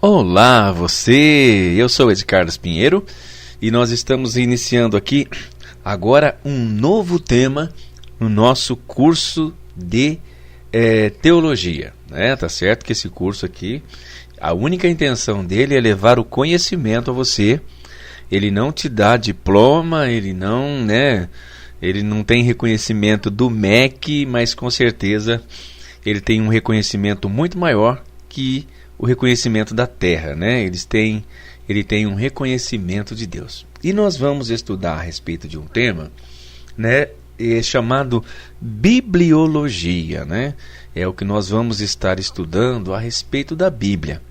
Olá, você! Eu sou Ed Carlos Pinheiro e nós estamos iniciando aqui agora um novo tema no nosso curso de teologia, né? Tá certo que esse curso aqui, a única intenção dele é levar o conhecimento a você. Ele não te dá diploma, ele não tem reconhecimento do MEC, mas com certeza ele tem um reconhecimento muito maior que o reconhecimento da terra, né? Ele tem um reconhecimento de Deus. E nós vamos estudar a respeito de um tema, né, chamado bibliologia, né? É o que nós vamos estar estudando a respeito da Bíblia.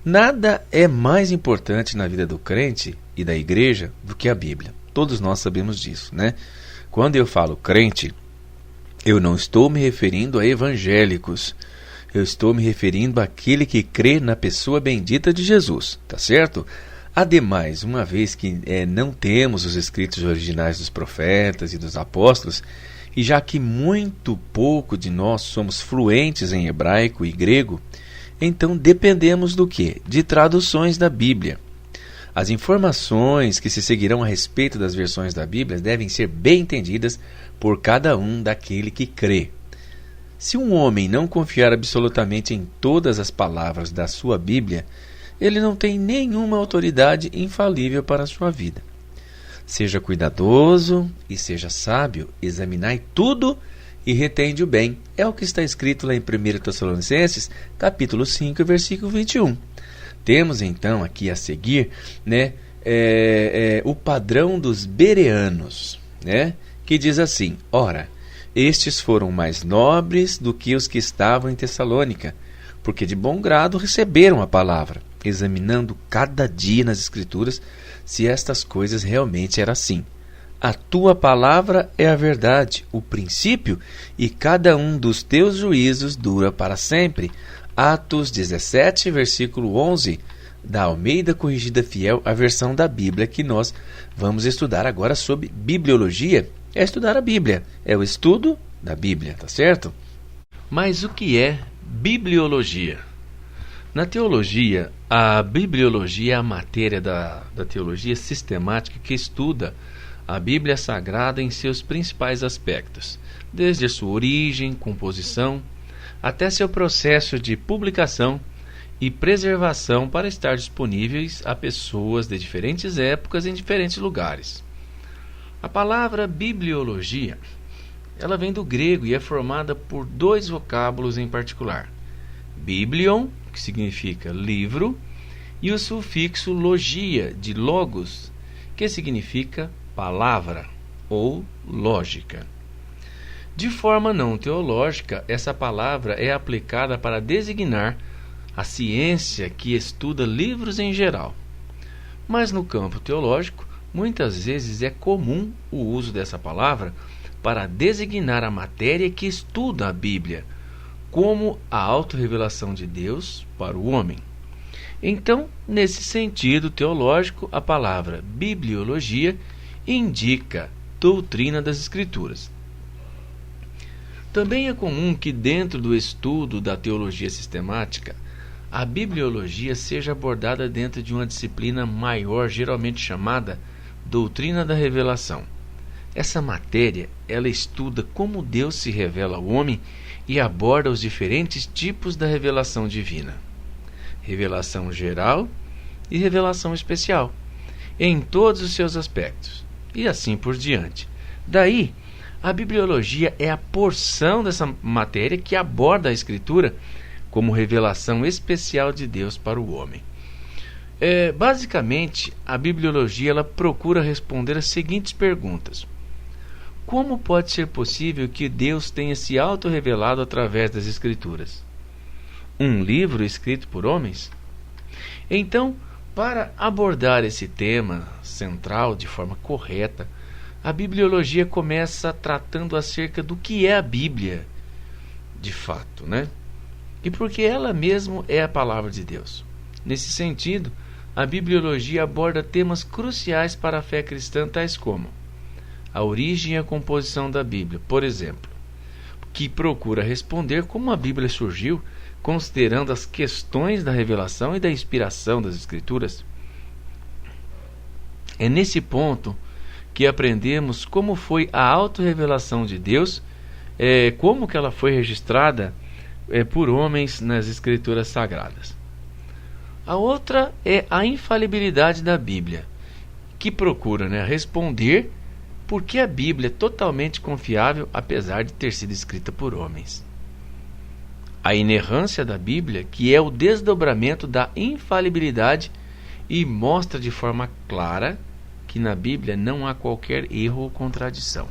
Nada é mais importante na vida do crente e da igreja do que a Bíblia. Todos nós sabemos disso, né? Quando eu falo crente, eu não estou me referindo a evangélicos. Eu estou me referindo àquele que crê na pessoa bendita de Jesus, tá certo? Ademais, uma vez que não temos os escritos originais dos profetas e dos apóstolos, e já que muito pouco de nós somos fluentes em hebraico e grego, então dependemos do quê? De traduções da Bíblia. As informações que se seguirão a respeito das versões da Bíblia devem ser bem entendidas por cada um daquele que crê. Se um homem não confiar absolutamente em todas as palavras da sua Bíblia, ele não tem nenhuma autoridade infalível para a sua vida. Seja cuidadoso e seja sábio, examinai tudo e retende o bem. É o que está escrito lá em 1 Tessalonicenses, capítulo 5, versículo 21. Temos então aqui a seguir, né, o padrão dos bereanos, né, que diz assim: ora, estes foram mais nobres do que os que estavam em Tessalônica, porque de bom grado receberam a palavra, examinando cada dia nas Escrituras se estas coisas realmente eram assim. A tua palavra é a verdade, o princípio, e cada um dos teus juízos dura para sempre. Atos 17, versículo 11, da Almeida Corrigida Fiel, a versão da Bíblia que nós vamos estudar agora sobre bibliologia. É estudar a Bíblia, é o estudo da Bíblia, tá certo? Mas o que é bibliologia? Na teologia, a bibliologia é a matéria da teologia sistemática que estuda a Bíblia Sagrada em seus principais aspectos, desde a sua origem, composição, até seu processo de publicação e preservação para estar disponíveis a pessoas de diferentes épocas em diferentes lugares. A palavra bibliologia, ela vem do grego e é formada por dois vocábulos em particular: biblion, que significa livro, e o sufixo logia, de logos, que significa palavra ou lógica. De forma não teológica, essa palavra é aplicada para designar a ciência que estuda livros em geral. Mas no campo teológico, muitas vezes é comum o uso dessa palavra para designar a matéria que estuda a Bíblia, como a autorrevelação de Deus para o homem. Então, nesse sentido teológico, a palavra bibliologia indica doutrina das Escrituras. Também é comum que dentro do estudo da teologia sistemática, a bibliologia seja abordada dentro de uma disciplina maior, geralmente chamada doutrina da revelação. Essa matéria, ela estuda como Deus se revela ao homem e aborda os diferentes tipos da revelação divina. Revelação geral e revelação especial, em todos os seus aspectos, e assim por diante. Daí, a bibliologia é a porção dessa matéria que aborda a Escritura como revelação especial de Deus para o homem. Basicamente, a bibliologia ela procura responder as seguintes perguntas: como pode ser possível que Deus tenha se autorrevelado através das Escrituras? Um livro escrito por homens? Então, para abordar esse tema central de forma correta, a bibliologia começa tratando acerca do que é a Bíblia, de fato, né? E porque ela mesma é a palavra de Deus. Nesse sentido, a bibliologia aborda temas cruciais para a fé cristã, tais como a origem e a composição da Bíblia, por exemplo, que procura responder como a Bíblia surgiu considerando as questões da revelação e da inspiração das Escrituras. É nesse ponto que aprendemos como foi a autorrevelação de Deus, como que ela foi registrada por homens nas Escrituras Sagradas. A outra é a infalibilidade da Bíblia, que procura responder por que a Bíblia é totalmente confiável, apesar de ter sido escrita por homens. A inerrância da Bíblia, que é o desdobramento da infalibilidade e mostra de forma clara que na Bíblia não há qualquer erro ou contradição.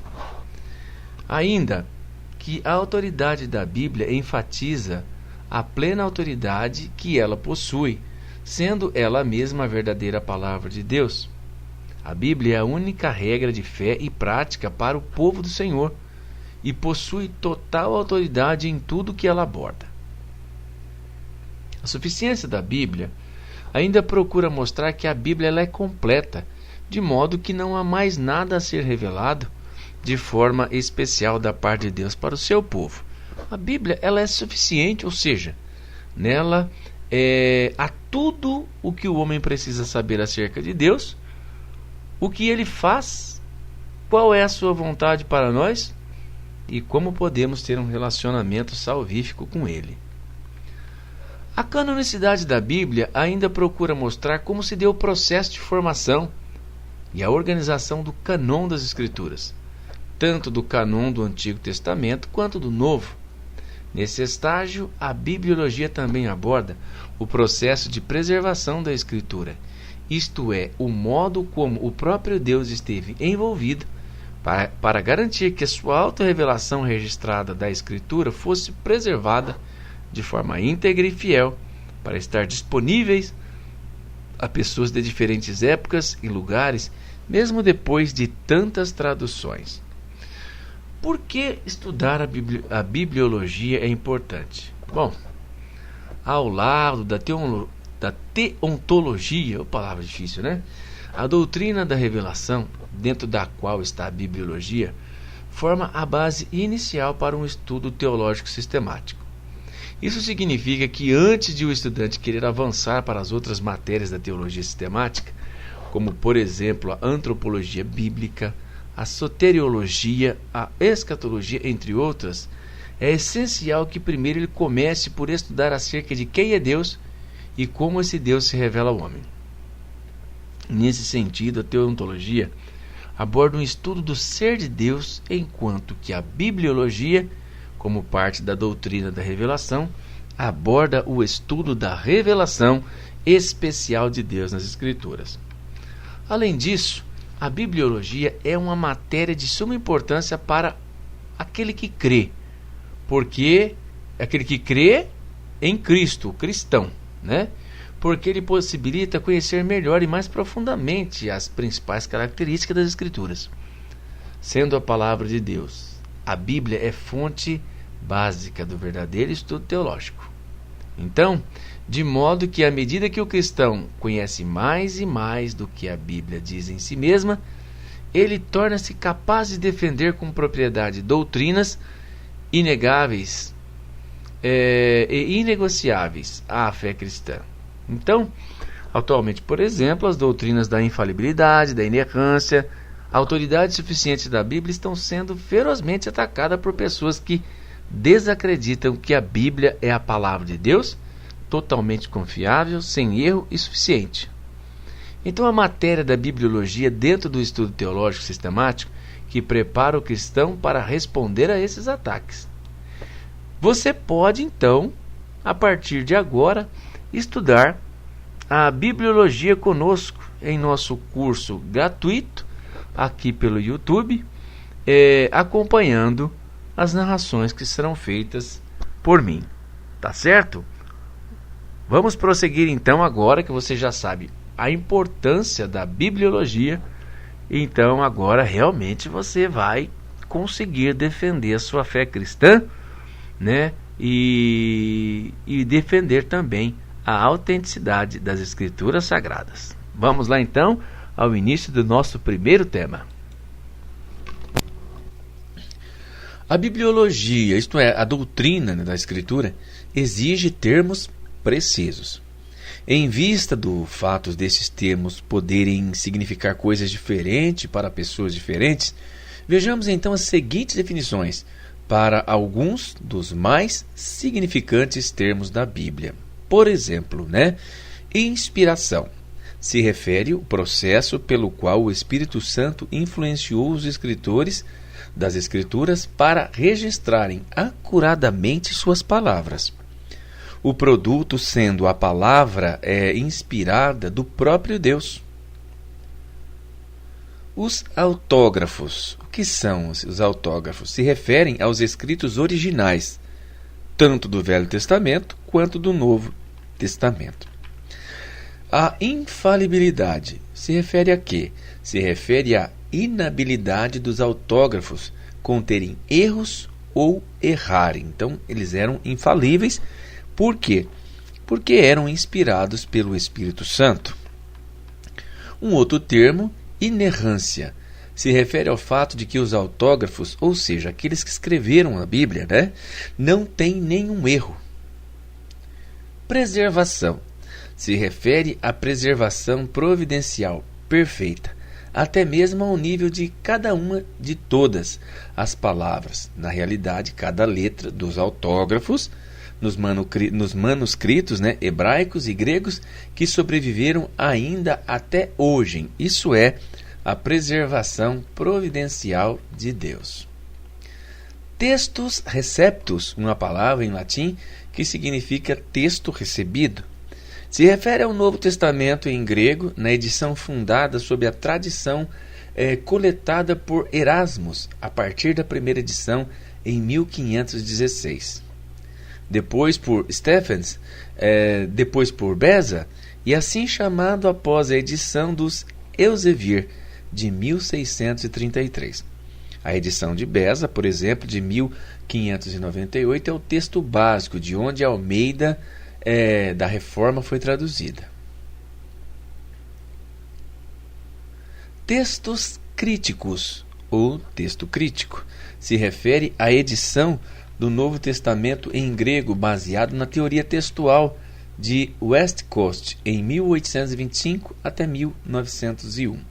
Ainda que a autoridade da Bíblia enfatiza a plena autoridade que ela possui, sendo ela mesma a verdadeira palavra de Deus. A Bíblia é a única regra de fé e prática para o povo do Senhor e possui total autoridade em tudo que ela aborda. A suficiência da Bíblia ainda procura mostrar que a Bíblia ela é completa, de modo que não há mais nada a ser revelado de forma especial da parte de Deus para o seu povo. A Bíblia ela é suficiente, ou seja, nela há tudo o que o homem precisa saber acerca de Deus, o que ele faz, qual é a sua vontade para nós e como podemos ter um relacionamento salvífico com ele. A canonicidade da Bíblia ainda procura mostrar como se deu o processo de formação e a organização do cânon das Escrituras, tanto do cânon do Antigo Testamento quanto do Novo. Nesse estágio, a bibliologia também aborda o processo de preservação da Escritura, isto é, o modo como o próprio Deus esteve envolvido para garantir que a sua autorrevelação registrada da Escritura fosse preservada de forma íntegra e fiel, para estar disponíveis a pessoas de diferentes épocas e lugares, mesmo depois de tantas traduções. Por que estudar a bibliologia é importante? Bom, ao lado da teontologia, palavra difícil, né? A doutrina da revelação, dentro da qual está a bibliologia, forma a base inicial para um estudo teológico sistemático. Isso significa que antes de o estudante querer avançar para as outras matérias da teologia sistemática, como por exemplo a antropologia bíblica, a soteriologia, a escatologia, entre outras, é essencial que primeiro ele comece por estudar acerca de quem é Deus e como esse Deus se revela ao homem. Nesse sentido, a teontologia aborda um estudo do ser de Deus, enquanto que a bibliologia, como parte da doutrina da revelação, aborda o estudo da revelação especial de Deus nas Escrituras. Além disso, a bibliologia é uma matéria de suma importância para aquele que crê, porque aquele que crê em Cristo, o cristão, porque ele possibilita conhecer melhor e mais profundamente as principais características das Escrituras. Sendo a palavra de Deus, a Bíblia é fonte básica do verdadeiro estudo teológico. Então, de modo que à medida que o cristão conhece mais e mais do que a Bíblia diz em si mesma, ele torna-se capaz de defender com propriedade doutrinas inegáveis e inegociáveis à fé cristã. Então, atualmente, por exemplo, as doutrinas da infalibilidade, da inerrância, a autoridade suficiente da Bíblia estão sendo ferozmente atacadas por pessoas que desacreditam que a Bíblia é a palavra de Deus, totalmente confiável, sem erro e suficiente. Então, a matéria da bibliologia dentro do estudo teológico sistemático que prepara o cristão para responder a esses ataques. Você pode, então, a partir de agora, estudar a bibliologia conosco em nosso curso gratuito, aqui pelo YouTube, acompanhando as narrações que serão feitas por mim. Tá certo? Vamos prosseguir então agora que você já sabe a importância da bibliologia. Então agora realmente você vai conseguir defender a sua fé cristã, e defender também a autenticidade das Escrituras Sagradas. Vamos lá então ao início do nosso primeiro tema. A bibliologia, isto é, a doutrina da Escritura, exige termos precisos. Em vista do fato desses termos poderem significar coisas diferentes para pessoas diferentes, vejamos então as seguintes definições para alguns dos mais significantes termos da Bíblia. Por exemplo, inspiração. Se refere ao processo pelo qual o Espírito Santo influenciou os escritores das Escrituras para registrarem acuradamente suas palavras. O produto sendo a palavra inspirada do próprio Deus. Os autógrafos. O que são os autógrafos? Se referem aos escritos originais, tanto do Velho Testamento quanto do Novo Testamento. A infalibilidade se refere a quê? Se refere à inabilidade dos autógrafos conterem erros ou errarem. Então, eles eram infalíveis. Por quê? Porque eram inspirados pelo Espírito Santo. Um outro termo, inerrância, se refere ao fato de que os autógrafos, ou seja, aqueles que escreveram a Bíblia, não têm nenhum erro. Preservação. Se refere à preservação providencial perfeita, até mesmo ao nível de cada uma de todas as palavras. Na realidade, cada letra dos autógrafos, nos manuscritos hebraicos e gregos que sobreviveram ainda até hoje. Isso é a preservação providencial de Deus. Textus receptus, uma palavra em latim que significa texto recebido. Se refere ao Novo Testamento em grego, na edição fundada sob a tradição coletada por Erasmus, a partir da primeira edição em 1516. Depois por Stephens, depois por Beza, e assim chamado após a edição dos Elsevier, de 1633. A edição de Beza, por exemplo, de 1598, é o texto básico, de onde Almeida da Reforma foi traduzida. Textos críticos, ou texto crítico, se refere à edição do Novo Testamento em grego baseado na teoria textual de Westcott em 1825 até 1901.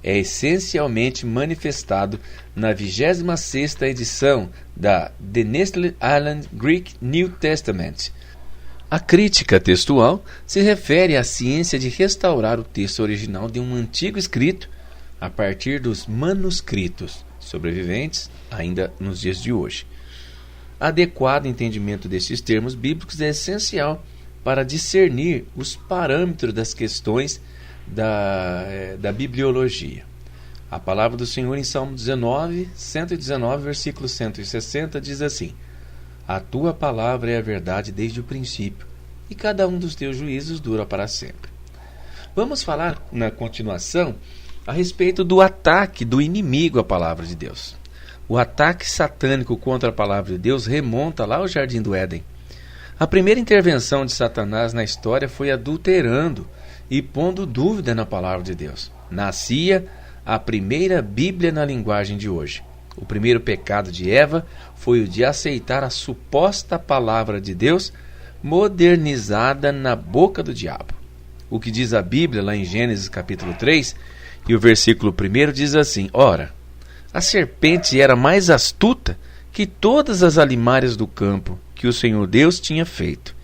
É essencialmente manifestado na 26ª edição da The Nestle Island Greek New Testament. A crítica textual se refere à ciência de restaurar o texto original de um antigo escrito a partir dos manuscritos sobreviventes ainda nos dias de hoje. Adequado entendimento destes termos bíblicos é essencial para discernir os parâmetros das questões da bibliologia. A palavra do Senhor em Salmo 119, versículo 160, diz assim: A tua palavra é a verdade desde o princípio, e cada um dos teus juízos dura para sempre. Vamos falar na continuação a respeito do ataque do inimigo à palavra de Deus. O ataque satânico contra a palavra de Deus remonta lá ao Jardim do Éden. A primeira intervenção de Satanás na história foi adulterando e pondo dúvida na palavra de Deus. Nascia a primeira Bíblia na linguagem de hoje. O primeiro pecado de Eva foi o de aceitar a suposta palavra de Deus modernizada na boca do diabo. O que diz a Bíblia lá em Gênesis capítulo 3 e o versículo 1 diz assim: Ora, a serpente era mais astuta que todas as alimárias do campo que o Senhor Deus tinha feito.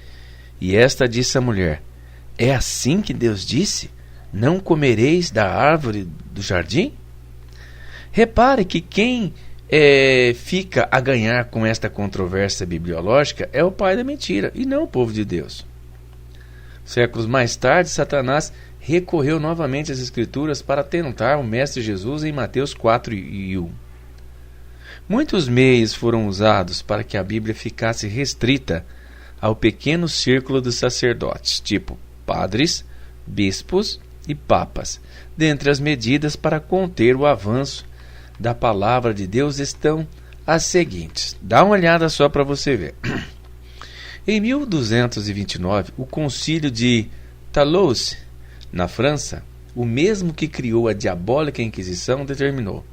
E esta disse à mulher: É assim que Deus disse? Não comereis da árvore do jardim? Repare que quem fica a ganhar com esta controvérsia bibliológica é o pai da mentira, e não o povo de Deus. Séculos mais tarde, Satanás recorreu novamente às Escrituras para tentar o Mestre Jesus em Mateus 4:1. Muitos meios foram usados para que a Bíblia ficasse restrita ao pequeno círculo dos sacerdotes, tipo padres, bispos e papas. Dentre as medidas para conter o avanço da palavra de Deus estão as seguintes. Dá uma olhada só para você ver. Em 1229, o concílio de Toulouse, na França, o mesmo que criou a diabólica Inquisição, determinou: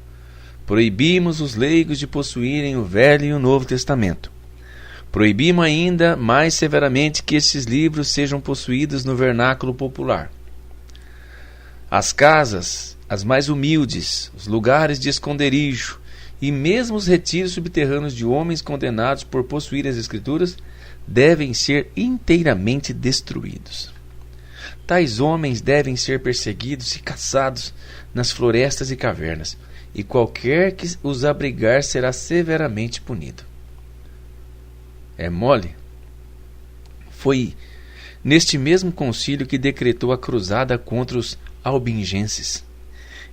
proibimos os leigos de possuírem o Velho e o Novo Testamento. Proibimos ainda mais severamente que esses livros sejam possuídos no vernáculo popular. As casas, as mais humildes, os lugares de esconderijo e mesmo os retiros subterrâneos de homens condenados por possuir as Escrituras devem ser inteiramente destruídos. Tais homens devem ser perseguidos e caçados nas florestas e cavernas, e qualquer que os abrigar será severamente punido. É mole? Foi neste mesmo concílio que decretou a cruzada contra os albingenses.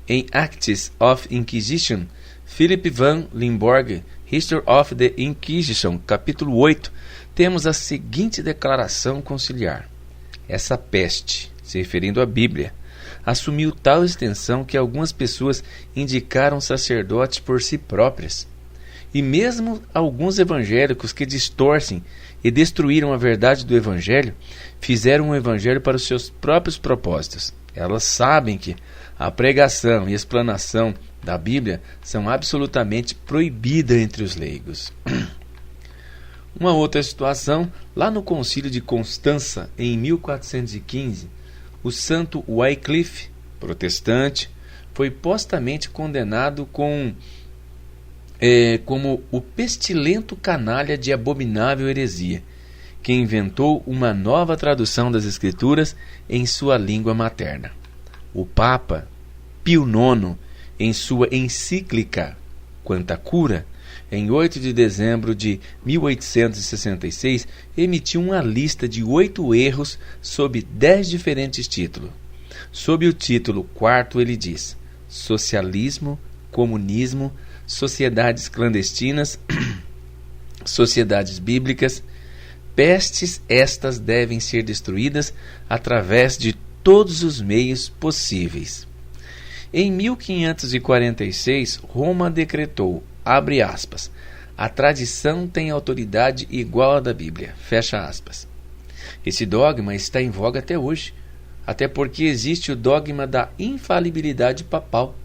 Em Acts of Inquisition, Philip van Limborg, History of the Inquisition, capítulo 8, temos a seguinte declaração conciliar. Essa peste, se referindo à Bíblia, assumiu tal extensão que algumas pessoas indicaram sacerdotes por si próprias. E mesmo alguns evangélicos que distorcem e destruíram a verdade do Evangelho, fizeram um Evangelho para os seus próprios propósitos. Elas sabem que a pregação e explanação da Bíblia são absolutamente proibidas entre os leigos. Uma outra situação, lá no Concílio de Constança, em 1415, o santo Wycliffe, protestante, foi postamente condenado como o pestilento canalha de abominável heresia, que inventou uma nova tradução das Escrituras em sua língua materna. O Papa Pio IX, em sua encíclica Quanta Cura, em 8 de dezembro de 1866, emitiu uma lista de 8 erros sob 10 diferentes títulos. Sob o título 4, ele diz: socialismo, comunismo, sociedades clandestinas, sociedades bíblicas, pestes estas devem ser destruídas através de todos os meios possíveis. Em 1546, Roma decretou, abre aspas, a tradição tem autoridade igual à da Bíblia, fecha aspas. Esse dogma está em voga até hoje, até porque existe o dogma da infalibilidade papal.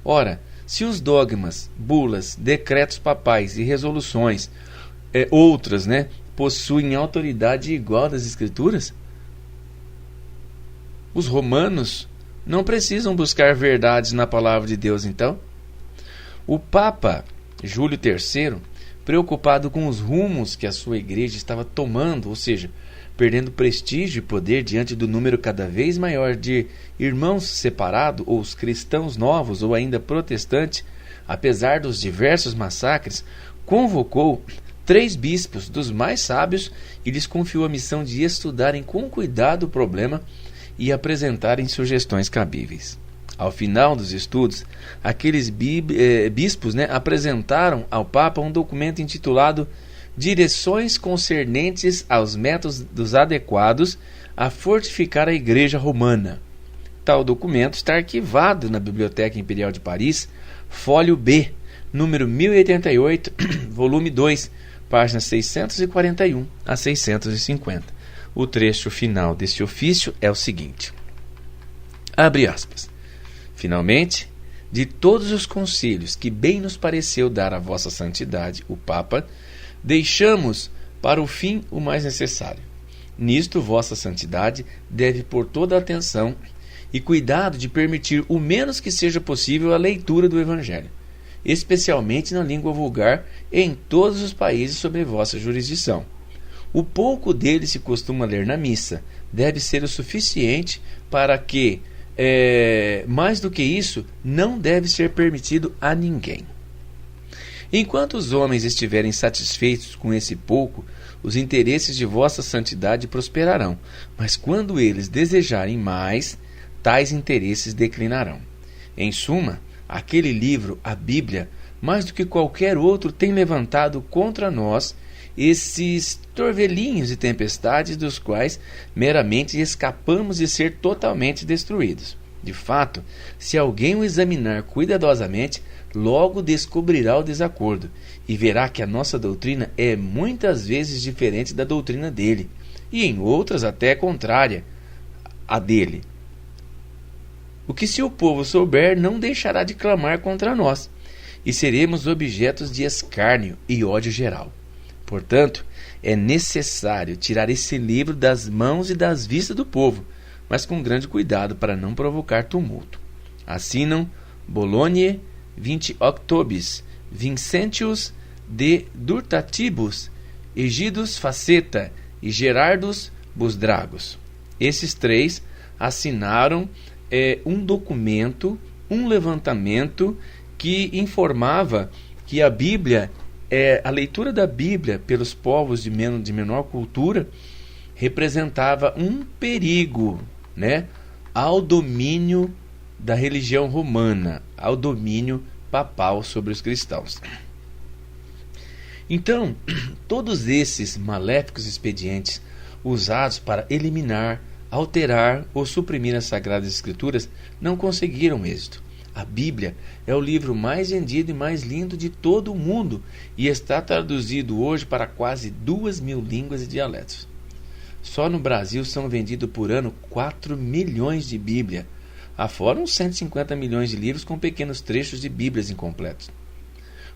Ora, se os dogmas, bulas, decretos papais e resoluções, outras, possuem autoridade igual das Escrituras, os romanos não precisam buscar verdades na palavra de Deus, então? O Papa Júlio III, preocupado com os rumos que a sua igreja estava tomando, ou seja, perdendo prestígio e poder diante do número cada vez maior de irmãos separados, ou os cristãos novos, ou ainda protestantes, apesar dos diversos massacres, convocou 3 bispos dos mais sábios e lhes confiou a missão de estudarem com cuidado o problema e apresentarem sugestões cabíveis. Ao final dos estudos, aqueles bispos apresentaram ao Papa um documento intitulado Direções concernentes aos métodos adequados a fortificar a Igreja Romana. Tal documento está arquivado na Biblioteca Imperial de Paris, folho B, número 1088, volume 2, páginas 641 a 650. O trecho final deste ofício é o seguinte. Abre aspas. Finalmente, de todos os concílios que bem nos pareceu dar a vossa santidade, o Papa, deixamos para o fim o mais necessário. Nisto, vossa santidade deve pôr toda a atenção e cuidado de permitir o menos que seja possível a leitura do Evangelho, especialmente na língua vulgar em todos os países sob vossa jurisdição. O pouco dele se costuma ler na missa deve ser o suficiente para que, mais do que isso, não deve ser permitido a ninguém. Enquanto os homens estiverem satisfeitos com esse pouco, os interesses de vossa santidade prosperarão, mas quando eles desejarem mais, tais interesses declinarão. Em suma, aquele livro, a Bíblia, mais do que qualquer outro, tem levantado contra nós esses torvelinhos e tempestades dos quais meramente escapamos de ser totalmente destruídos. De fato, se alguém o examinar cuidadosamente, logo descobrirá o desacordo e verá que a nossa doutrina é muitas vezes diferente da doutrina dele, e em outras até contrária à dele. O que se o povo souber, não deixará de clamar contra nós, e seremos objetos de escárnio e ódio geral. Portanto, é necessário tirar esse livro das mãos e das vistas do povo, mas com grande cuidado para não provocar tumulto. Assinam Bolognae 20 Octobis, Vincentius de Durtatibus, Egidius Faceta e Gerardus Busdragos. Esses três assinaram um documento, um levantamento que informava que a Bíblia, a leitura da Bíblia pelos povos de menor cultura representava um perigo, né, ao domínio da religião romana, ao domínio papal sobre os cristãos. Então, todos esses maléficos expedientes usados para eliminar, alterar ou suprimir as Sagradas Escrituras não conseguiram êxito. A Bíblia é o livro mais vendido e mais lindo de todo o mundo e está traduzido hoje para quase 2.000 línguas e dialetos. Só no Brasil são vendidos por ano 4 milhões de Bíblia, afora uns 150 milhões de livros com pequenos trechos de Bíblias incompletos.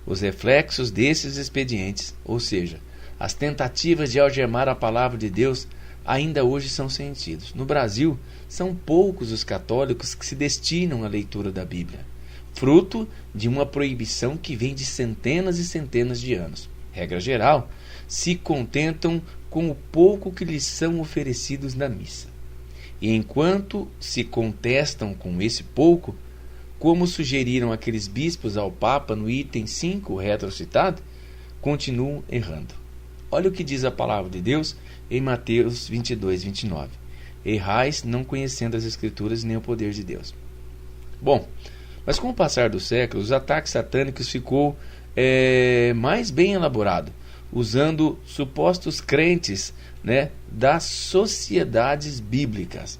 Os reflexos desses expedientes, ou seja, as tentativas de algemar a palavra de Deus, ainda hoje são sentidos. No Brasil, são poucos os católicos que se destinam à leitura da Bíblia, fruto de uma proibição que vem de centenas e centenas de anos. Regra geral, se contentam com o pouco que lhes são oferecidos na missa. E enquanto se contestam com esse pouco, como sugeriram aqueles bispos ao Papa no item 5 retrocitado, continuam errando. Olha o que diz a palavra de Deus em Mateus 22, 29. Errais não conhecendo as Escrituras nem o poder de Deus. Bom, mas com o passar dos séculos, os ataques satânicos ficou mais bem elaborado, usando supostos crentes, né, das sociedades bíblicas.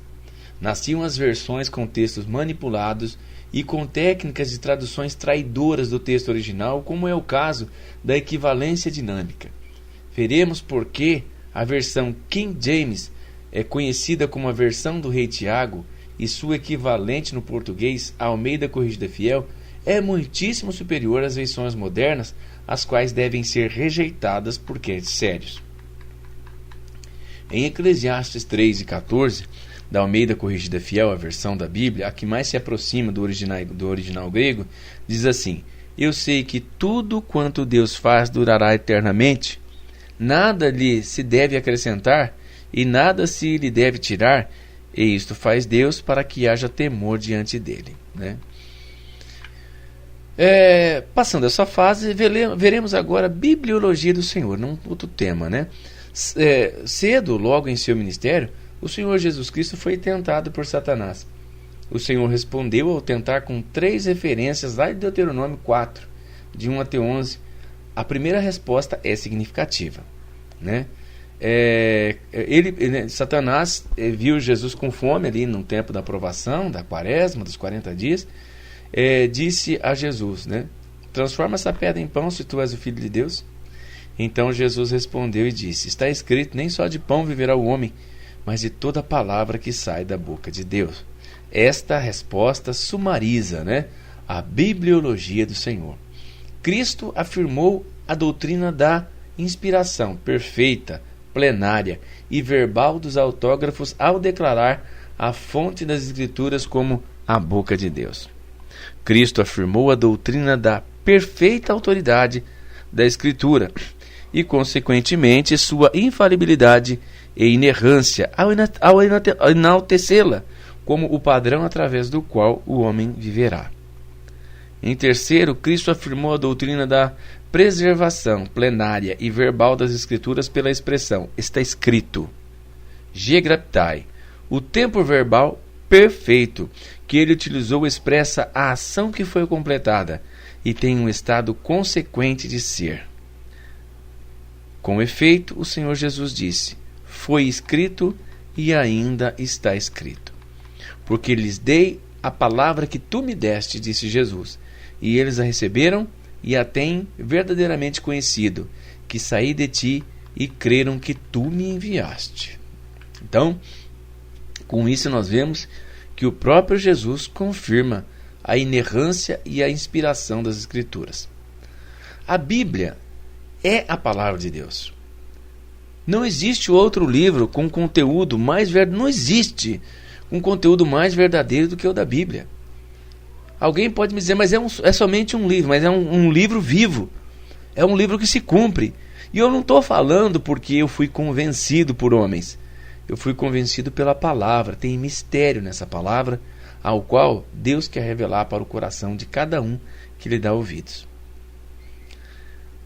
Nasciam as versões com textos manipulados e com técnicas de traduções traidoras do texto original, como é o caso da equivalência dinâmica. Veremos por que a versão King James é conhecida como a versão do Rei Tiago e sua equivalente no português, a Almeida Corrigida Fiel, é muitíssimo superior às versões modernas, as quais devem ser rejeitadas por crentes sérios. Em Eclesiastes 3 e 14, da Almeida Corrigida Fiel, a versão da Bíblia, a que mais se aproxima do original grego, diz assim: Eu sei que tudo quanto Deus faz durará eternamente, nada lhe se deve acrescentar e nada se lhe deve tirar, e isto faz Deus para que haja temor diante dele, né? Passando essa fase, veremos agora a bibliologia do Senhor, num outro tema, né? Cedo, logo em seu ministério, o Senhor Jesus Cristo foi tentado por Satanás. O Senhor respondeu ao tentar com 3 referências lá de Deuteronômio 4, de 1 até 11. A primeira resposta é significativa, né? Satanás viu Jesus com fome ali no tempo da provação, da quaresma, dos 40 dias, disse a Jesus, né? Transforma essa pedra em pão se tu és o Filho de Deus. Então Jesus respondeu e disse: Está escrito, nem só de pão viverá o homem, mas de toda palavra que sai da boca de Deus. Esta resposta sumariza, né, a bibliologia do Senhor. Cristo afirmou a doutrina da inspiração perfeita, plenária e verbal dos autógrafos ao declarar a fonte das Escrituras como a boca de Deus. Cristo afirmou a doutrina da perfeita autoridade da Escritura e, consequentemente, sua infalibilidade e inerrância ao enaltecê-la como o padrão através do qual o homem viverá. Em terceiro, Cristo afirmou a doutrina da preservação plenária e verbal das Escrituras pela expressão está escrito, gegraptai, o tempo verbal perfeito que ele utilizou expressa a ação que foi completada e tem um estado consequente de ser. Com efeito, o Senhor Jesus disse: foi escrito e ainda está escrito. Porque lhes dei a palavra que tu me deste, disse Jesus, e eles a receberam e a têm verdadeiramente conhecido, que saí de ti e creram que tu me enviaste. Então, com isso nós vemos que o próprio Jesus confirma a inerrância e a inspiração das Escrituras. A Bíblia é a palavra de Deus. Não existe outro livro com conteúdo mais verdadeiro. Não existe um conteúdo mais verdadeiro do que o da Bíblia. Alguém pode me dizer, mas é somente um livro, mas é um livro vivo. É um livro que se cumpre. E eu não estou falando porque eu fui convencido por homens. Eu fui convencido pela palavra. Tem mistério nessa palavra, ao qual Deus quer revelar para o coração de cada um que lhe dá ouvidos.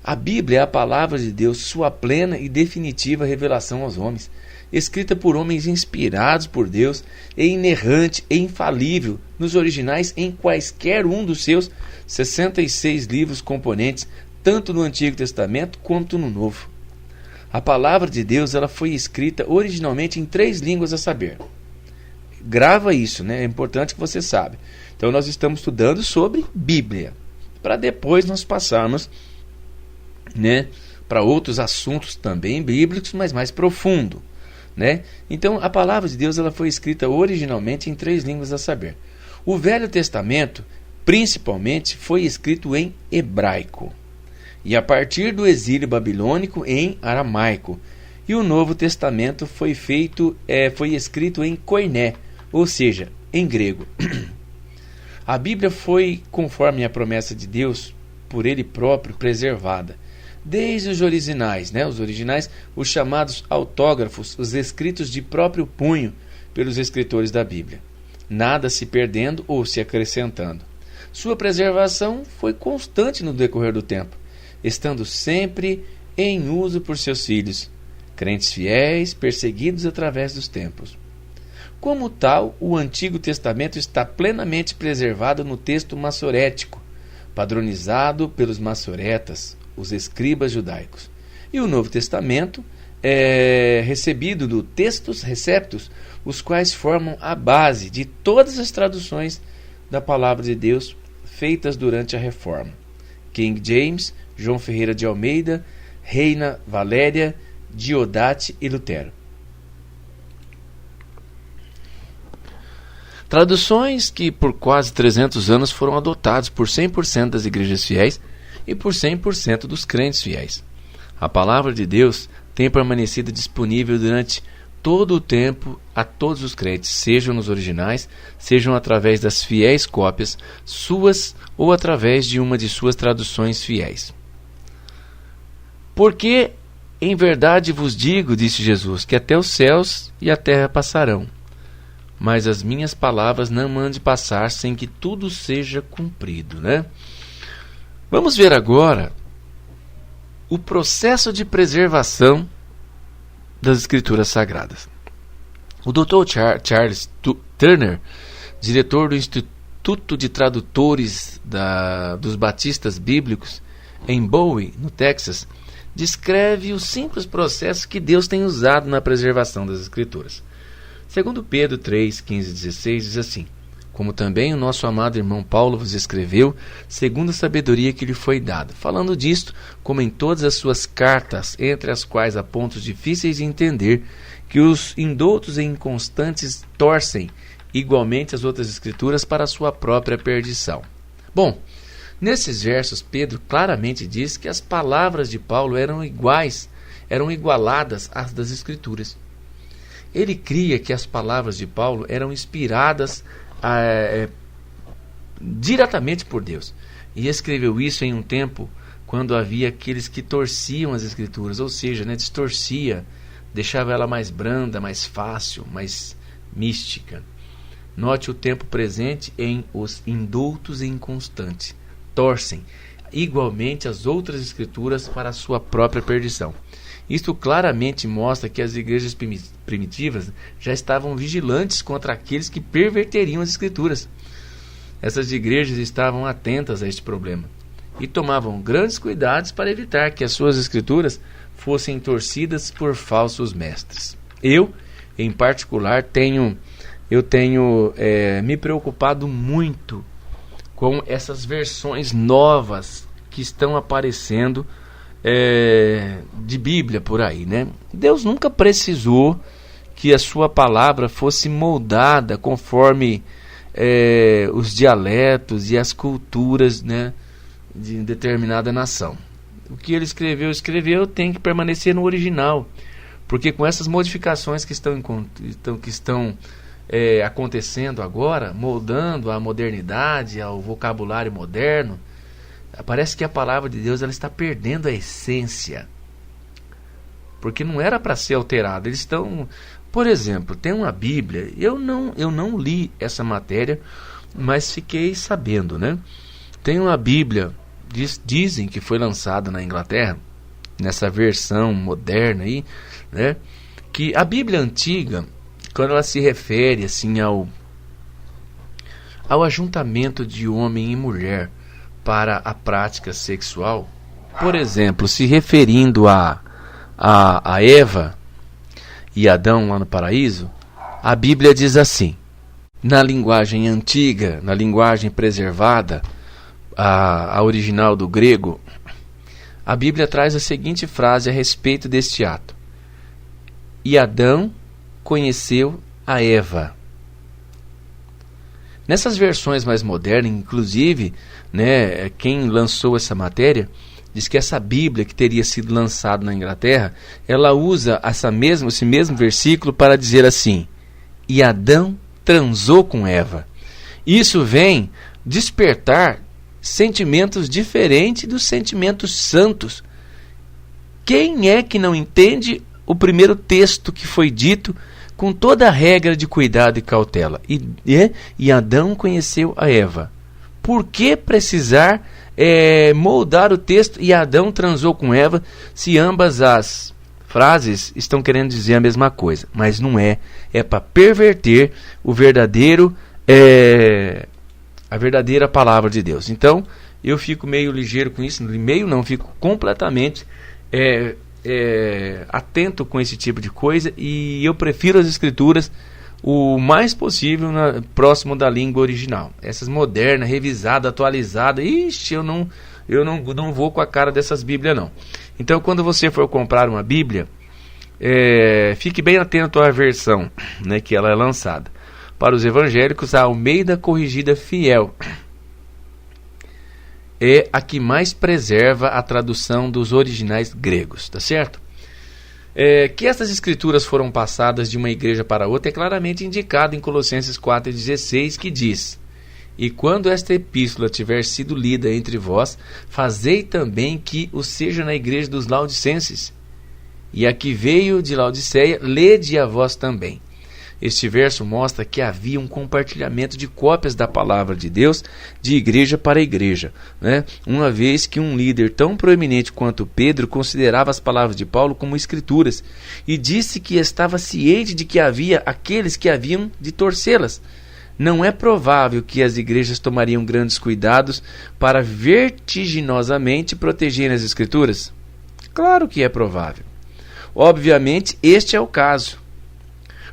A Bíblia é a palavra de Deus, sua plena e definitiva revelação aos homens, escrita por homens inspirados por Deus, e inerrante e infalível nos originais em quaisquer um dos seus 66 livros componentes, tanto no Antigo Testamento quanto no Novo. A palavra de Deus, ela foi escrita originalmente em 3 línguas a saber. Grava isso, né? É importante que você saiba. Então nós estamos estudando sobre Bíblia, para depois nós passarmos, né, para outros assuntos também bíblicos, mas mais profundo, né? Então a palavra de Deus, ela foi escrita originalmente em 3 línguas a saber. O Velho Testamento, principalmente, foi escrito em hebraico, e a partir do exílio babilônico em aramaico. E o Novo Testamento foi escrito em koiné, ou seja, em grego. A Bíblia foi, conforme a promessa de Deus, por Ele próprio, preservada. Desde os originais, os chamados autógrafos, os escritos de próprio punho pelos escritores da Bíblia, nada se perdendo ou se acrescentando. Sua preservação foi constante no decorrer do tempo, estando sempre em uso por seus filhos, crentes fiéis, perseguidos através dos tempos. Como tal, o Antigo Testamento está plenamente preservado no texto massorético, padronizado pelos massoretas, os escribas judaicos. E o Novo Testamento é recebido do textos receptos, os quais formam a base de todas as traduções da palavra de Deus feitas durante a Reforma. King James, João Ferreira de Almeida, Reina Valéria, Diodati e Lutero. Traduções que por quase 300 anos foram adotadas por 100% das igrejas fiéis e por 100% dos crentes fiéis. A palavra de Deus tem permanecido disponível durante todo o tempo a todos os crentes, sejam nos originais, sejam através das fiéis cópias suas ou através de uma de suas traduções fiéis. Porque em verdade vos digo, disse Jesus, que até os céus e a terra passarão, mas as minhas palavras não hão de passar sem que tudo seja cumprido, né? Vamos ver agora o processo de preservação das Escrituras Sagradas. O Dr. Charles Turner, diretor do Instituto de Tradutores dos Batistas Bíblicos em Bowie, no Texas, descreve o simples processo que Deus tem usado na preservação das Escrituras. Segundo Pedro 3, 15 e 16, diz assim: como também o nosso amado irmão Paulo vos escreveu, segundo a sabedoria que lhe foi dada. Falando disto, como em todas as suas cartas, entre as quais há pontos difíceis de entender, que os indoutos e inconstantes torcem igualmente as outras escrituras para a sua própria perdição. Bom, nesses versos, Pedro claramente diz que as palavras de Paulo eram igualadas às das escrituras. Ele cria que as palavras de Paulo eram inspiradas diretamente por Deus, e escreveu isso em um tempo quando havia aqueles que torciam as escrituras, ou seja, distorcia, deixava ela mais branda, mais fácil, mais mística. Note o tempo presente em os indoutos e inconstantes, torcem igualmente as outras escrituras para a sua própria perdição. Isto claramente mostra que as igrejas primitivas já estavam vigilantes contra aqueles que perverteriam as escrituras. Essas igrejas estavam atentas a este problema e tomavam grandes cuidados para evitar que as suas escrituras fossem torcidas por falsos mestres. Eu, em particular, tenho me preocupado muito com essas versões novas que estão aparecendo de Bíblia por aí, né? Deus nunca precisou que a sua palavra fosse moldada conforme os dialetos e as culturas, né, de determinada nação. o que ele escreveu tem que permanecer no original. Porque com essas modificações que estão acontecendo agora, moldando a modernidade, ao vocabulário moderno, parece que a palavra de Deus ela está perdendo a essência. Porque não era para ser alterada. Eles estão, por exemplo, tem uma Bíblia, eu não li essa matéria, mas fiquei sabendo, né? Tem uma Bíblia, dizem que foi lançada na Inglaterra, nessa versão moderna aí, né? Que a Bíblia antiga, quando ela se refere assim ao ajuntamento de homem e mulher para a prática sexual, por exemplo, se referindo a Eva e Adão lá no paraíso, a Bíblia diz assim, na linguagem antiga, na linguagem preservada, a original do grego, a Bíblia traz a seguinte frase a respeito deste ato: e Adão conheceu a Eva. Nessas versões mais modernas, inclusive, né, quem lançou essa matéria diz que essa Bíblia que teria sido lançada na Inglaterra, ela usa esse mesmo versículo para dizer assim: e Adão transou com Eva. Isso vem despertar sentimentos diferentes dos sentimentos santos. Quem é que não entende o primeiro texto que foi dito com toda a regra de cuidado e cautela? E Adão conheceu a Eva. Por que precisar moldar o texto e Adão transou com Eva, se ambas as frases estão querendo dizer a mesma coisa? Mas não é. É para perverter o verdadeiro a verdadeira palavra de Deus. Então, eu fico meio ligeiro com isso, fico completamente atento com esse tipo de coisa, e eu prefiro as escrituras o mais possível próximo da língua original. Essas modernas, revisadas, atualizadas, eu não vou com a cara dessas Bíblias não. Então, quando você for comprar uma Bíblia, fique bem atento à versão, né, que ela é lançada. Para os evangélicos, a Almeida Corrigida Fiel é a que mais preserva a tradução dos originais gregos, tá certo? Que essas escrituras foram passadas de uma igreja para outra é claramente indicado em Colossenses 4,16, que diz: e quando esta epístola tiver sido lida entre vós, fazei também que o seja na igreja dos Laodicenses. E a que veio de Laodiceia, lede a vós também. Este verso mostra que havia um compartilhamento de cópias da palavra de Deus de igreja para igreja, né? Uma vez que um líder tão proeminente quanto Pedro considerava as palavras de Paulo como escrituras e disse que estava ciente de que havia aqueles que haviam de torcê-las. Não é provável que as igrejas tomariam grandes cuidados para vertiginosamente protegerem as escrituras? Claro que é provável. Obviamente, este é o caso.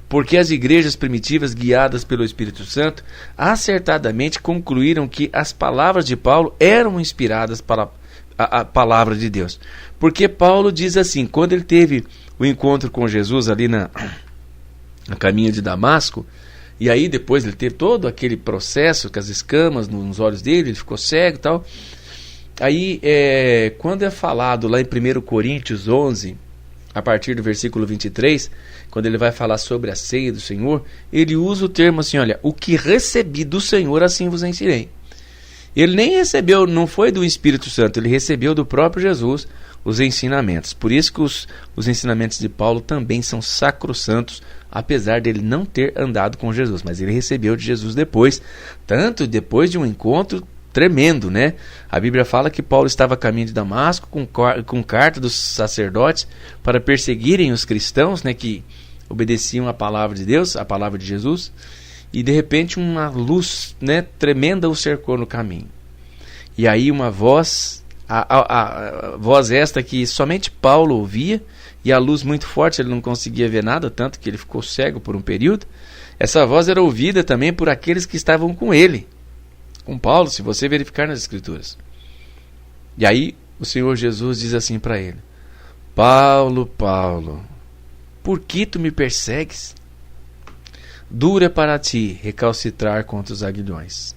Porque as igrejas primitivas, guiadas pelo Espírito Santo, acertadamente concluíram que as palavras de Paulo eram inspiradas para a palavra de Deus. Porque Paulo diz assim, quando ele teve o encontro com Jesus ali na caminho de Damasco, e aí depois ele teve todo aquele processo com as escamas nos olhos dele, ele ficou cego e tal. Aí, quando é falado lá em 1 Coríntios 11, a partir do versículo 23, quando ele vai falar sobre a ceia do Senhor, ele usa o termo assim, olha, o que recebi do Senhor, assim vos ensinei. Ele nem recebeu, não foi do Espírito Santo, ele recebeu do próprio Jesus os ensinamentos. Por isso que os ensinamentos de Paulo também são sacrossantos, apesar dele não ter andado com Jesus, mas ele recebeu de Jesus depois, tanto depois de um encontro tremendo, né? A Bíblia fala que Paulo estava a caminho de Damasco com carta dos sacerdotes para perseguirem os cristãos, né, que obedeciam a palavra de Deus, a palavra de Jesus, e de repente uma luz, né, tremenda o cercou no caminho. E aí uma voz, a voz esta que somente Paulo ouvia, e a luz muito forte, ele não conseguia ver nada, tanto que ele ficou cego por um período. Essa voz era ouvida também por aqueles que estavam com ele, com Paulo, se você verificar nas escrituras. E aí o Senhor Jesus diz assim para ele: Paulo, Paulo, por que tu me persegues? Dura para ti recalcitrar contra os aguilhões.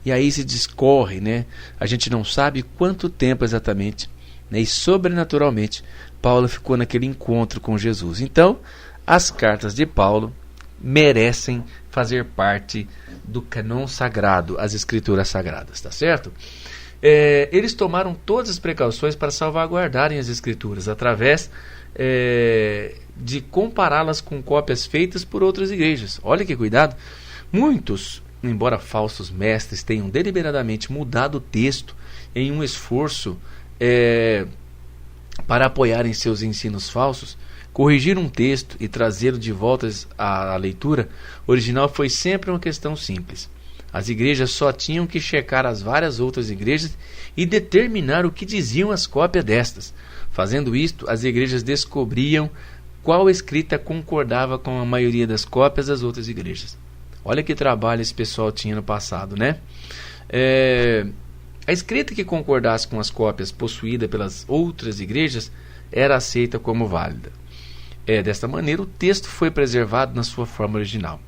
E aí se discorre, né? A gente não sabe quanto tempo exatamente né? E sobrenaturalmente Paulo ficou naquele encontro com Jesus. Então, as cartas de Paulo merecem fazer parte do cânon sagrado, as escrituras sagradas, tá certo? Eles tomaram todas as precauções para salvaguardarem as escrituras através de compará-las com cópias feitas por outras igrejas. Olha que cuidado! Muitos, embora falsos mestres, tenham deliberadamente mudado o texto em um esforço para apoiarem seus ensinos falsos, corrigir um texto e trazê-lo de volta à leitura original foi sempre uma questão simples. As igrejas só tinham que checar as várias outras igrejas e determinar o que diziam as cópias destas. Fazendo isto, as igrejas descobriam qual escrita concordava com a maioria das cópias das outras igrejas. Olha que trabalho esse pessoal tinha no passado, né? A escrita que concordasse com as cópias possuídas pelas outras igrejas era aceita como válida. Desta maneira, o texto foi preservado na sua forma original.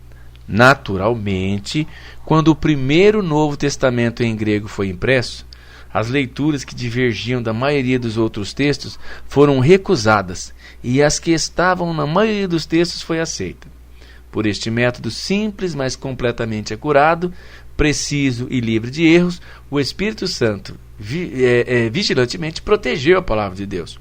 Naturalmente, quando o primeiro Novo Testamento em grego foi impresso, as leituras que divergiam da maioria dos outros textos foram recusadas e as que estavam na maioria dos textos foi aceita. Por este método simples, mas completamente acurado, preciso e livre de erros, o Espírito Santo vigilantemente protegeu a palavra de Deus.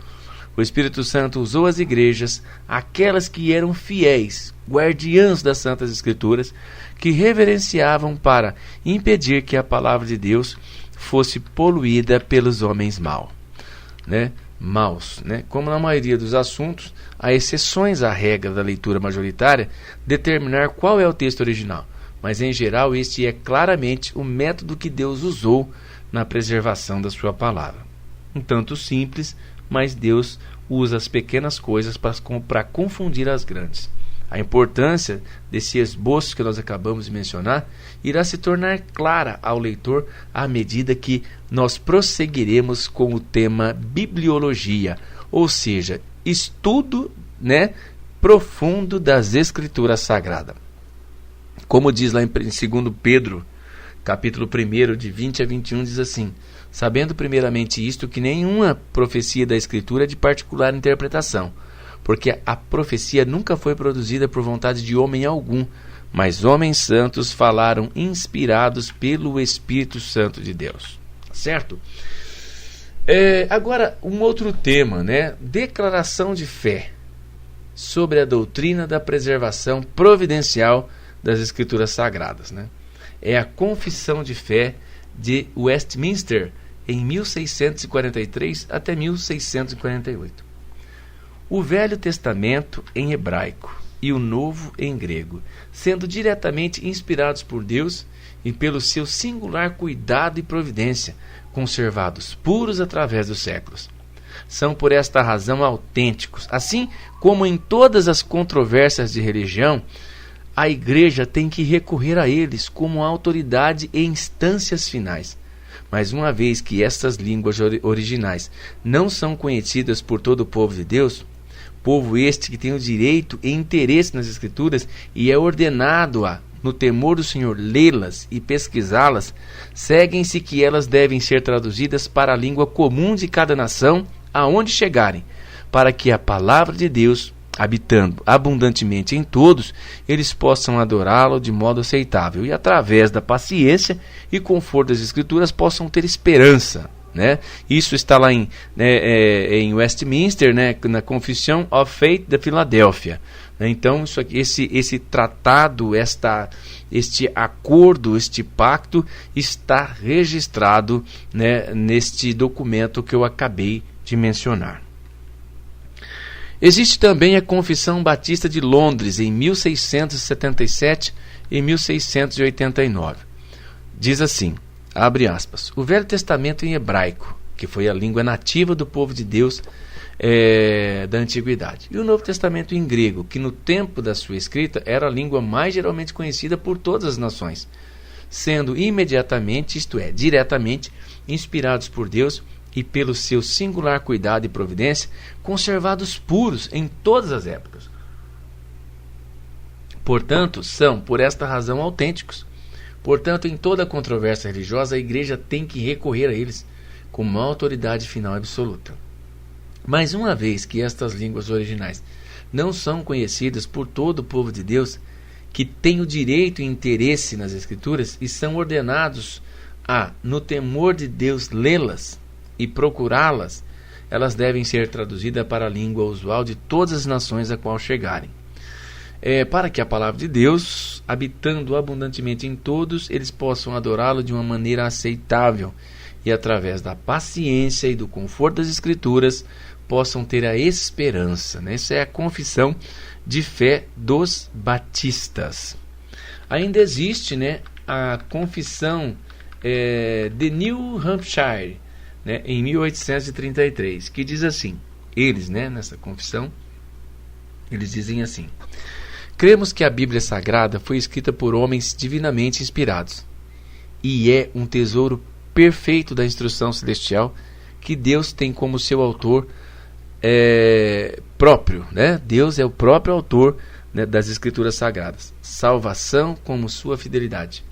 O Espírito Santo usou as igrejas, aquelas que eram fiéis, guardiãs das Santas Escrituras, que reverenciavam para impedir que a palavra de Deus fosse poluída pelos homens maus. Como na maioria dos assuntos, há exceções à regra da leitura majoritária determinar qual é o texto original, mas em geral este é claramente o método que Deus usou na preservação da sua palavra. Um tanto simples, mas Deus usa as pequenas coisas para confundir as grandes. A importância desse esboço que nós acabamos de mencionar irá se tornar clara ao leitor à medida que nós prosseguiremos com o tema bibliologia, ou seja, estudo profundo das Escrituras Sagradas. Como diz lá em 2 Pedro, capítulo 1, de 20 a 21, diz assim: sabendo primeiramente isto, que nenhuma profecia da Escritura é de particular interpretação, porque a profecia nunca foi produzida por vontade de homem algum, mas homens santos falaram inspirados pelo Espírito Santo de Deus. Certo? Agora, um outro tema, declaração de fé sobre a doutrina da preservação providencial das Escrituras Sagradas. É a Confissão de Fé de Westminster, em 1643 até 1648. O Velho Testamento em hebraico e o Novo em grego, sendo diretamente inspirados por Deus e pelo seu singular cuidado e providência, conservados puros através dos séculos. São por esta razão autênticos. Assim como em todas as controvérsias de religião, a Igreja tem que recorrer a eles como autoridade e instâncias finais. Mas uma vez que estas línguas originais não são conhecidas por todo o povo de Deus, povo este que tem o direito e interesse nas Escrituras e é ordenado a, no temor do Senhor, lê-las e pesquisá-las, seguem-se que elas devem ser traduzidas para a língua comum de cada nação aonde chegarem, para que a palavra de Deus, habitando abundantemente em todos, eles possam adorá-lo de modo aceitável e, através da paciência e conforto das Escrituras, possam ter esperança. Isso está lá em Westminster, na Confession of Faith de Filadélfia. Então, esse tratado, este acordo, este pacto está registrado neste documento que eu acabei de mencionar. Existe também a Confissão Batista de Londres, em 1677 e 1689. Diz assim, abre aspas, o Velho Testamento em hebraico, que foi a língua nativa do povo de Deus da Antiguidade, e o Novo Testamento em grego, que no tempo da sua escrita era a língua mais geralmente conhecida por todas as nações, sendo imediatamente, isto é, diretamente, inspirados por Deus e pelo seu singular cuidado e providência, conservados puros em todas as épocas. Portanto, são, por esta razão, autênticos. Portanto, em toda controvérsia religiosa, a Igreja tem que recorrer a eles como uma autoridade final absoluta. Mas uma vez que estas línguas originais não são conhecidas por todo o povo de Deus, que tem o direito e interesse nas Escrituras e são ordenados a, no temor de Deus, lê-las e procurá-las, elas devem ser traduzidas para a língua usual de todas as nações a qual chegarem. Para que a palavra de Deus, habitando abundantemente em todos, eles possam adorá-lo de uma maneira aceitável e, através da paciência e do conforto das Escrituras, possam ter a esperança. Essa é a confissão de fé dos batistas. Ainda existe, a confissão de New Hampshire, em 1833, que diz assim, eles, nessa confissão, eles dizem assim: cremos que a Bíblia Sagrada foi escrita por homens divinamente inspirados e é um tesouro perfeito da instrução celestial que Deus tem como seu autor próprio. Deus é o próprio autor das Escrituras Sagradas. Salvação como sua fidelidade.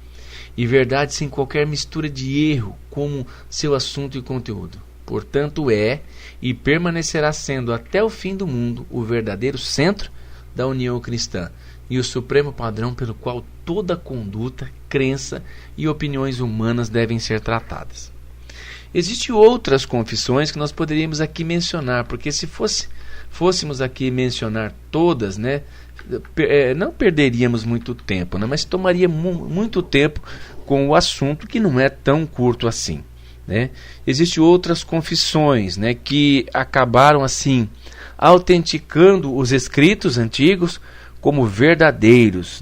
E verdade sem qualquer mistura de erro como seu assunto e conteúdo. Portanto, é e permanecerá sendo até o fim do mundo o verdadeiro centro da união cristã e o supremo padrão pelo qual toda conduta, crença e opiniões humanas devem ser tratadas. Existem outras confissões que nós poderíamos aqui mencionar, porque se fôssemos aqui mencionar todas, não perderíamos muito tempo, mas tomaria muito tempo com o assunto, que não é tão curto assim. Existem outras confissões que acabaram assim autenticando os escritos antigos como verdadeiros.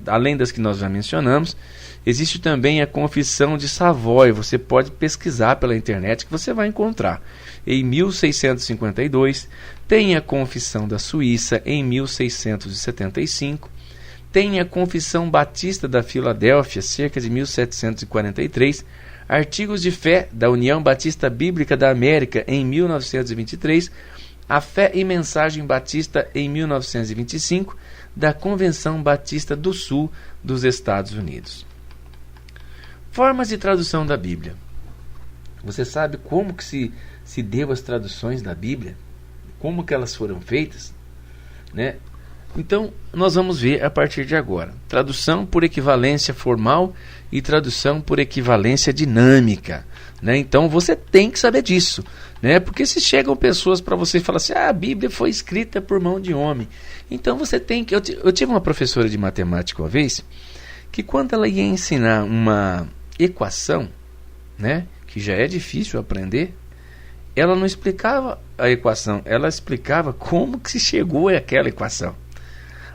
Além das que nós já mencionamos, existe também a confissão de Savoy. Você pode pesquisar pela internet que você vai encontrar. Em 1652, tem a confissão da Suíça em 1675, tem a confissão batista da Filadélfia, cerca de 1743, artigos de fé da União Batista Bíblica da América em 1923, a Fé e Mensagem Batista em 1925, da Convenção Batista do Sul dos Estados Unidos. Formas de tradução da Bíblia. Você sabe como que se deu as traduções da Bíblia? Como que elas foram feitas? Então, nós vamos ver a partir de agora. Tradução por equivalência formal e tradução por equivalência dinâmica. Então, você tem que saber disso. Porque se chegam pessoas para você e falam assim, a Bíblia foi escrita por mão de homem. Então, você tem que... Eu tive uma professora de matemática uma vez, que quando ela ia ensinar uma equação, que já é difícil aprender, ela não explicava a equação, ela explicava como que se chegou àquela equação.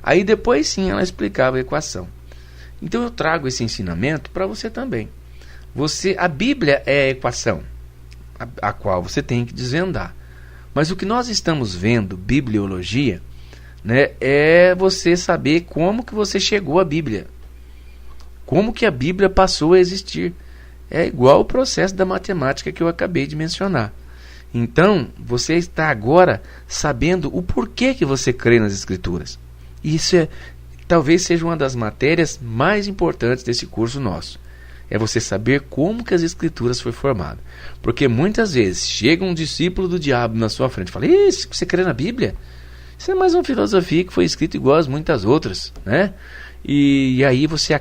Aí depois sim ela explicava a equação. Então eu trago esse ensinamento para você também. A Bíblia é a equação a qual você tem que desvendar. Mas o que nós estamos vendo, bibliologia, é você saber como que você chegou à Bíblia. Como que a Bíblia passou a existir. É igual o processo da matemática que eu acabei de mencionar. Então, você está agora sabendo o porquê que você crê nas Escrituras. Isso talvez seja uma das matérias mais importantes desse curso nosso. É você saber como que as Escrituras foi formada. Porque muitas vezes chega um discípulo do diabo na sua frente e fala, você crê na Bíblia? Isso é mais uma filosofia que foi escrita igual as muitas outras. E aí você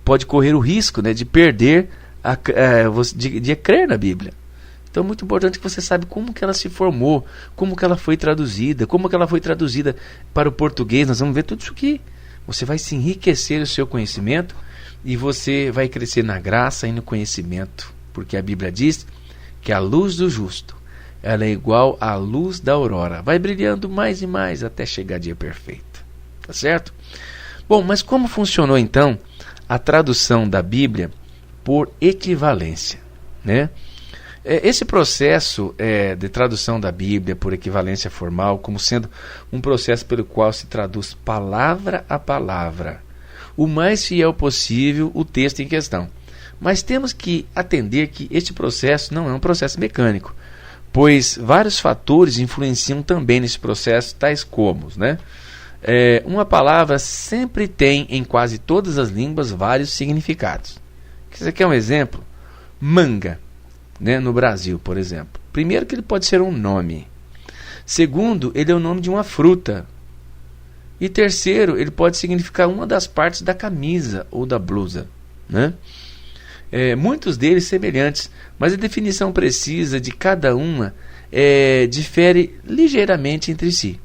pode correr o risco de perder, de crer na Bíblia. Então é muito importante que você saiba como que ela se formou, como que ela foi traduzida, como que ela foi traduzida para o português. Nós vamos ver tudo isso aqui. Você vai se enriquecer o seu conhecimento e você vai crescer na graça e no conhecimento. Porque a Bíblia diz que a luz do justo, ela é igual à luz da aurora. Vai brilhando mais e mais até chegar dia perfeito. Tá certo? Bom, mas como funcionou então a tradução da Bíblia por equivalência? Esse processo de tradução da Bíblia por equivalência formal, como sendo um processo pelo qual se traduz palavra a palavra, o mais fiel possível o texto em questão. Mas temos que atender que este processo não é um processo mecânico, pois vários fatores influenciam também nesse processo, tais como, uma palavra sempre tem em quase todas as línguas vários significados. Você quer um exemplo? Manga. No Brasil, por exemplo. Primeiro, que ele pode ser um nome. Segundo, ele é o nome de uma fruta. E terceiro, ele pode significar uma das partes da camisa ou da blusa, né? Muitos deles semelhantes, mas a definição precisa de cada uma difere ligeiramente entre si.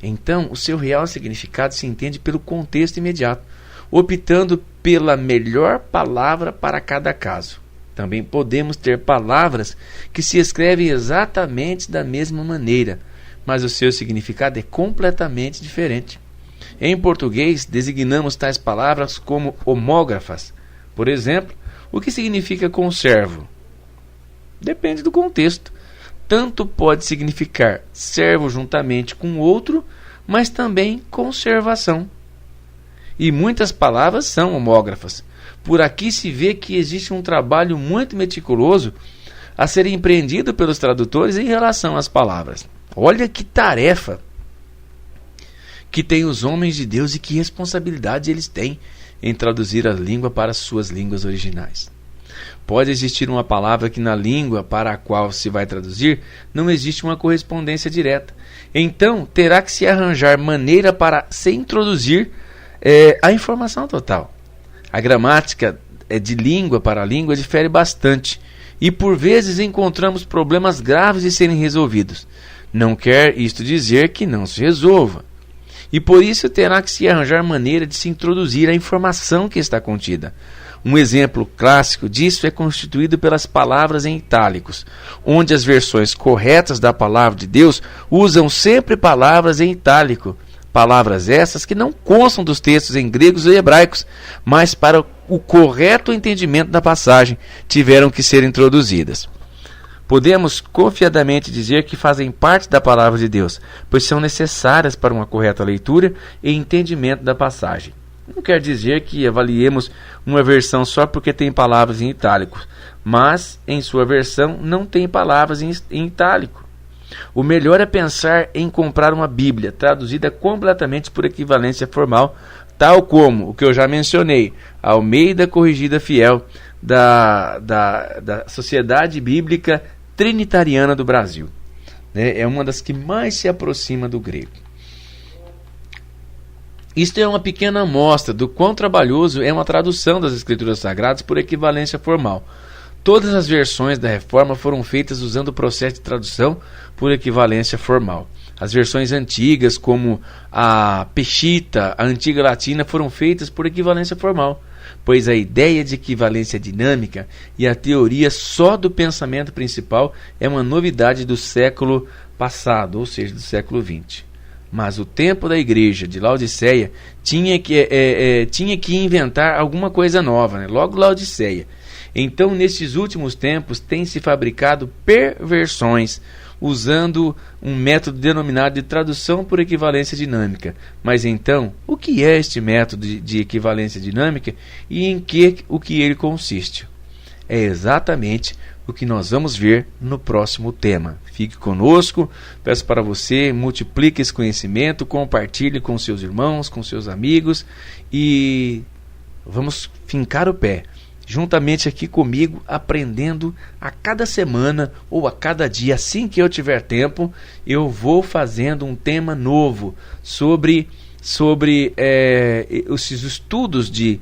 Então, o seu real significado se entende pelo contexto imediato, optando pela melhor palavra para cada caso. Também podemos ter palavras que se escrevem exatamente da mesma maneira, mas o seu significado é completamente diferente. Em português, designamos tais palavras como homógrafas. Por exemplo, o que significa conservo? Depende do contexto. Tanto pode significar servo juntamente com outro, mas também conservação. E muitas palavras são homógrafas. Por aqui se vê que existe um trabalho muito meticuloso a ser empreendido pelos tradutores em relação às palavras. Olha que tarefa que têm os homens de Deus e que responsabilidade eles têm em traduzir a língua para as suas línguas originais. Pode existir uma palavra que na língua para a qual se vai traduzir não existe uma correspondência direta. Então, terá que se arranjar maneira para se introduzir a informação total. A gramática de língua para língua difere bastante e por vezes encontramos problemas graves de serem resolvidos. Não quer isto dizer que não se resolva. E por isso terá que se arranjar maneira de se introduzir a informação que está contida. Um exemplo clássico disso é constituído pelas palavras em itálicos, onde as versões corretas da palavra de Deus usam sempre palavras em itálico. Palavras essas que não constam dos textos em gregos e hebraicos, mas para o correto entendimento da passagem tiveram que ser introduzidas. Podemos confiadamente dizer que fazem parte da palavra de Deus, pois são necessárias para uma correta leitura e entendimento da passagem. Não quer dizer que avaliemos uma versão só porque tem palavras em itálico, mas em sua versão não tem palavras em itálico. O melhor é pensar em comprar uma Bíblia traduzida completamente por equivalência formal, tal como o que eu já mencionei, a Almeida Corrigida Fiel da Sociedade Bíblica Trinitariana do Brasil. É uma das que mais se aproxima do grego. Isto é uma pequena amostra do quão trabalhoso é uma tradução das Escrituras Sagradas por equivalência formal. Todas as versões da Reforma foram feitas usando o processo de tradução por equivalência formal. As versões antigas, como a Peshitta, a antiga latina, foram feitas por equivalência formal, pois a ideia de equivalência dinâmica e a teoria só do pensamento principal é uma novidade do século passado, ou seja, do século XX. Mas o tempo da igreja de Laodiceia tinha que inventar alguma coisa nova, né? Logo Laodiceia. Então, nestes últimos tempos, tem se fabricado perversões, usando um método denominado de tradução por equivalência dinâmica. Mas então, o que é este método de equivalência dinâmica e em que ele consiste? É exatamente o que nós vamos ver no próximo tema. Fique conosco, peço para você, multiplique esse conhecimento, compartilhe com seus irmãos, com seus amigos e vamos fincar o pé juntamente aqui comigo, aprendendo a cada semana ou a cada dia. Assim que eu tiver tempo, eu vou fazendo um tema novo sobre esses estudos de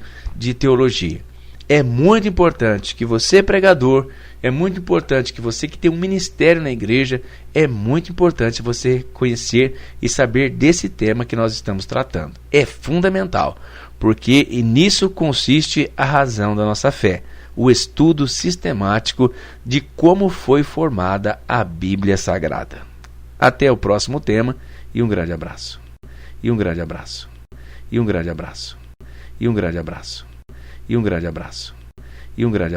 teologia. É muito importante que você, pregador, é muito importante que você que tem um ministério na igreja, é muito importante você conhecer e saber desse tema que nós estamos tratando. É fundamental, porque nisso consiste a razão da nossa fé, o estudo sistemático de como foi formada a Bíblia Sagrada. Até o próximo tema e um grande abraço. E um grande abraço. E um grande abraço. E um grande abraço. E um grande abraço. E um grande